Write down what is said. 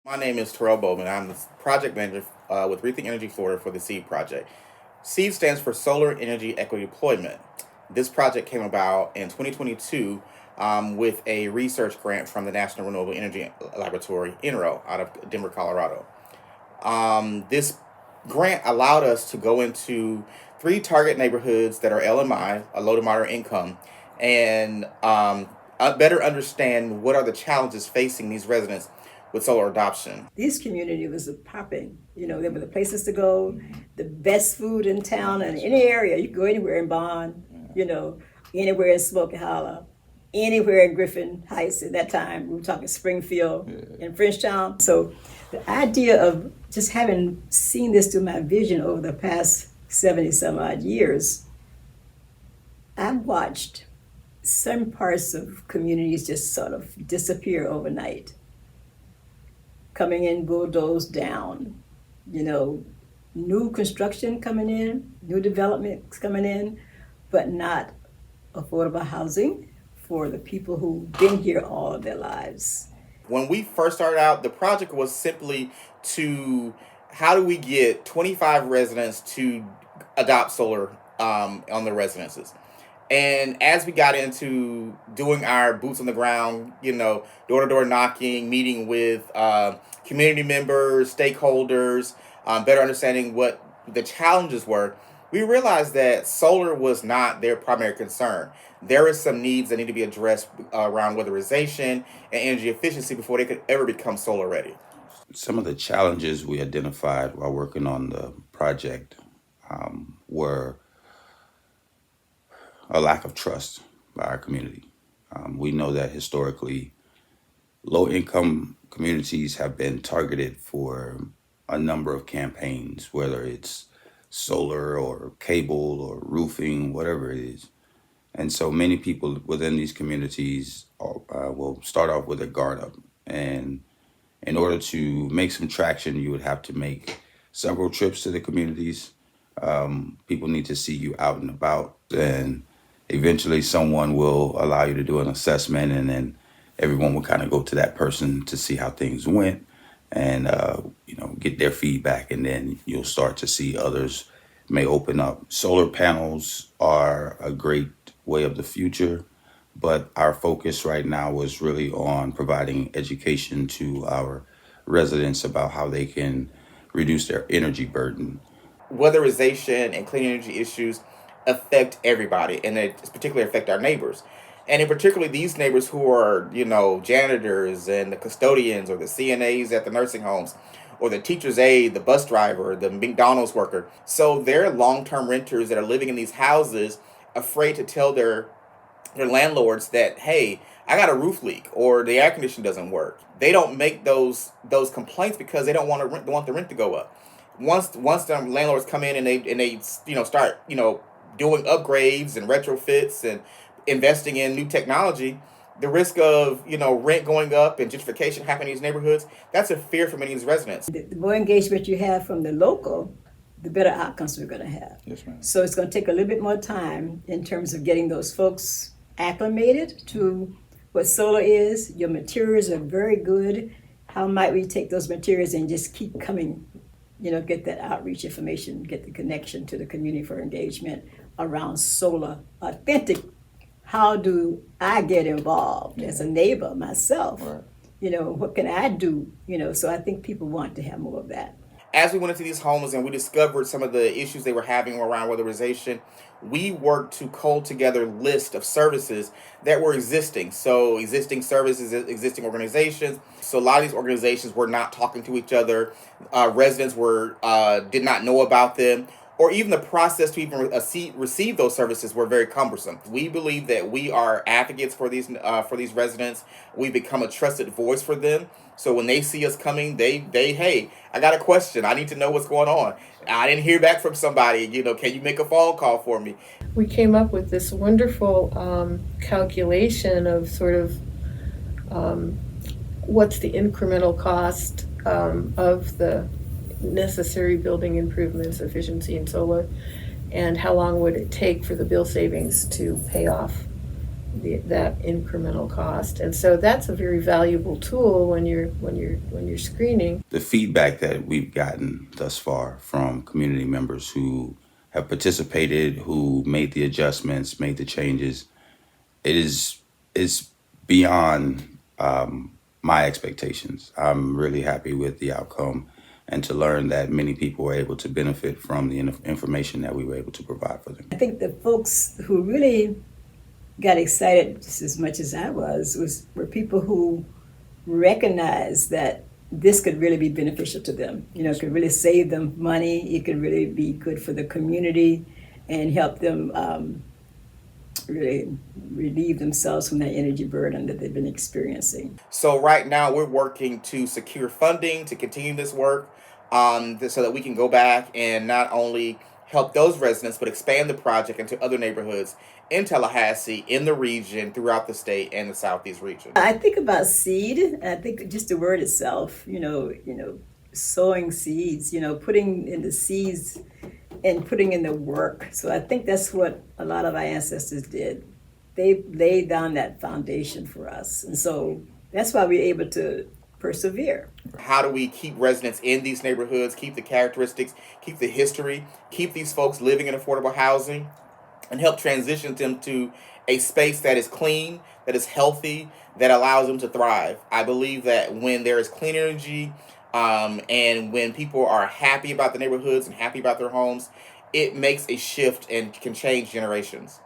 My name is Terrell Bowman. I'm the project manager with ReThink Energy Florida for the SEED project. SEED stands for Solar Energy Equity Deployment. This project came about in 2022 with a research grant from the National Renewable Energy Laboratory, NREL, out of Denver, Colorado. This grant allowed us to go into three target neighborhoods that are LMI, a low to moderate income, and better understand what are the challenges facing these residents with solar adoption. This community was popping. There were the places to go, the best food in town, and any area. You could go anywhere in Bond, anywhere in Smoky Hollow, anywhere in Griffin Heights at that time. We were talking Springfield and Frenchtown. So the idea of just having seen this through my vision over the past 70 some odd years, I've watched some parts of communities just sort of disappear overnight. Coming in, bulldozed down, new construction coming in, new developments coming in, but not affordable housing for the people who've been here all of their lives. When we first started out, the project was simply to how do we get 25 residents to adopt solar on their residences. And as we got into doing our boots on the ground, door-to-door knocking, meeting with community members, stakeholders, better understanding what the challenges were, we realized that solar was not their primary concern. There is some needs that need to be addressed around weatherization and energy efficiency before they could ever become solar ready. Some of the challenges we identified while working on the project were a lack of trust by our community. We know that historically, low-income communities have been targeted for a number of campaigns, whether it's solar or cable or roofing, whatever it is. And so many people within these communities will start off with a guard up. And in order to make some traction, you would have to make several trips to the communities. People need to see you out and about, and eventually someone will allow you to do an assessment, and then everyone will kind of go to that person to see how things went and get their feedback, and then you'll start to see others may open up. Solar panels are a great way of the future, but our focus right now is really on providing education to our residents about how they can reduce their energy burden. Weatherization and clean energy issues affect everybody, and it particularly affect our neighbors. And in particular, these neighbors who are, janitors and the custodians or the CNAs at the nursing homes, or the teacher's aide, the bus driver, the McDonald's worker. So they're long-term renters that are living in these houses, afraid to tell their landlords that, hey, I got a roof leak or the air conditioning doesn't work. They don't make those complaints because they don't want the rent to go up. Once the landlords come in and they start doing upgrades and retrofits and investing in new technology, the risk of rent going up and gentrification happening in these neighborhoods, that's a fear for many of these residents. The more engagement you have from the local, the better outcomes we're going to have. Yes, ma'am. So it's going to take a little bit more time in terms of getting those folks acclimated to what solar is. Your materials are very good. How might we take those materials and just keep coming, get that outreach information, get the connection to the community for engagement around solar, authentic. How do I get involved as a neighbor myself? Right. What can I do? So I think people want to have more of that. As we went into these homes and we discovered some of the issues they were having around weatherization, we worked to cull together a list of services that were existing. So existing services, existing organizations. So a lot of these organizations were not talking to each other. Residents did not know about them, or even the process to even receive those services were very cumbersome. We believe that we are advocates for these residents. We become a trusted voice for them. So when they see us coming, they hey, I got a question. I need to know what's going on. I didn't hear back from somebody. Can you make a phone call for me? We came up with this wonderful calculation of sort of what's the incremental cost of the necessary building improvements, efficiency in solar, and how long would it take for the bill savings to pay off that incremental cost. And so that's a very valuable tool when you're screening. The feedback that we've gotten thus far from community members who have participated, who made the adjustments, made the changes, it is beyond my expectations. I'm really happy with the outcome, and to learn that many people were able to benefit from the information that we were able to provide for them. I think the folks who really got excited just as much as I were people who recognized that this could really be beneficial to them. You know, it could really save them money. It could really be good for the community and help them really relieve themselves from that energy burden that they've been experiencing. So right now we're working to secure funding to continue this work, so that we can go back and not only help those residents, but expand the project into other neighborhoods in Tallahassee, in the region, throughout the state and the Southeast region. I think about seed. I think just the word itself, sowing seeds, putting in the seeds and putting in the work. So I think that's what a lot of our ancestors did. They laid down that foundation for us. And so that's why we're able to persevere. How do we keep residents in these neighborhoods, keep the characteristics, keep the history, keep these folks living in affordable housing, and help transition them to a space that is clean, that is healthy, that allows them to thrive? I believe that when there is clean energy, and when people are happy about the neighborhoods and happy about their homes, it makes a shift and can change generations.